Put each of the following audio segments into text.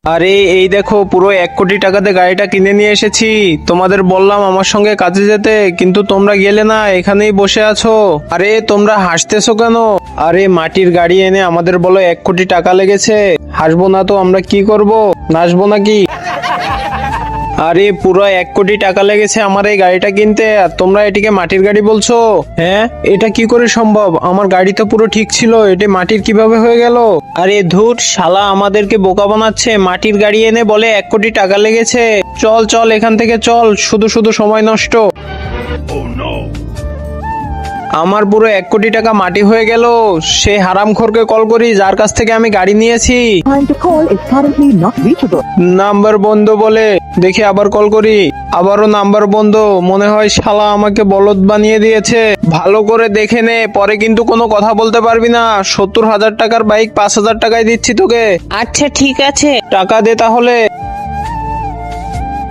আরে এই দেখো, পুরো 1 কোটি টাকাতে গাড়িটা কিনে নিয়ে এসেছি। তোমাদের বললাম আমার সঙ্গে কাজে যেতে, কিন্তু তোমরা গেলে না, এখানেই বসে আছো। আরে তোমরা হাসতেছো কেন? আরে মাটির গাড়ি এনে আমাদের বলো 1 কোটি টাকা লেগেছে। হাসবো না তো আমরা কি করব? নাচবো নাকি? আরে পুরো 1 কোটি টাকা লেগেছে আমার এই গাড়িটা কিনতে, আর তোমরা এটিকে মাটির গাড়ি বলছো? হ্যাঁ, এটা কি করে সম্ভব? আমার গাড়ি তো পুরো ঠিক ছিল, এটি মাটির কিভাবে হয়ে গেল? আরে ধুর, শালা আমাদেরকে বোকা বানাচ্ছে। মাটির গাড়ি এনে বলে 1 কোটি টাকা লেগেছে। চল চল এখান থেকে চল, শুধু শুধু সময় নষ্ট। আমার পুরো 1 কোটি টাকা মাটি হয়ে গেল। সে হারামখোরকে কল করি যার কাছ থেকে আমি গাড়ি নিয়েছি। Time to call is currently not reachable. Number বন্ধ বলে, দেখি আবার কল করি। আবারও নাম্বার বন্ধ। মনে হয় শালা আমাকে বলদ বানিয়ে দিয়েছে। ভালো করে দেখে নে, পরে কিন্তু কোনো কথা বলতে পারবি না। 70,000 টাকার বাইক 5,000 টাকায় দিচ্ছি তোকে। আচ্ছা ঠিক আছে। টাকা দে তাহলে।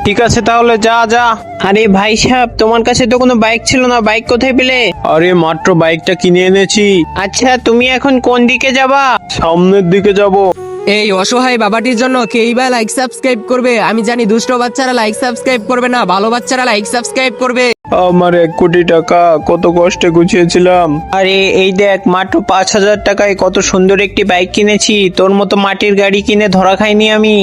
ঠিক আছে তাহলে, যা যা। আরে ভাই সাহেব, তোমার কাছে তো কোনো বাইক ছিল না, বাইক কোথায় পেলে? আরে মাত্র বাইকটা কিনে এনেছি। আচ্ছা তুমি এখন কোন দিকে যাবা? সামনের দিকে যাব। এই অসহায় বাবাটির জন্য কেই বা লাইক সাবস্ক্রাইব করবে? আমি জানি দুষ্ট বাচ্চারা লাইক সাবস্ক্রাইব করবে না, ভালো বাচ্চারা লাইক সাবস্ক্রাইব করবে। আমার 1 কোটি টাকা কত কষ্টে গুছিয়েছিলাম। আরে এই দেখ, মাত্র 5,000 টাকায় কত সুন্দর একটি বাইক কিনেছি। তোর মতো মাটির গাড়ি কিনে ধরা খাইনি আমি।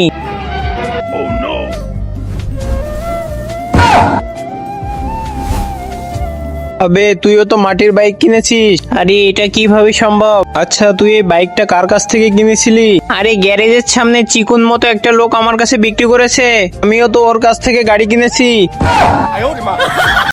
আবে তুইও তো মাটির বাইক কিনেছিস। আরে এটা কিভাবে সম্ভব? আচ্ছা তুই এই বাইকটা কার কাছ থেকে কিনেছিলি? আরে গ্যারেজের সামনে চিকুন মতো একটা লোক আমার কাছে বিক্রি করেছে। আমিও তো ওর কাছ থেকে গাড়ি কিনেছি।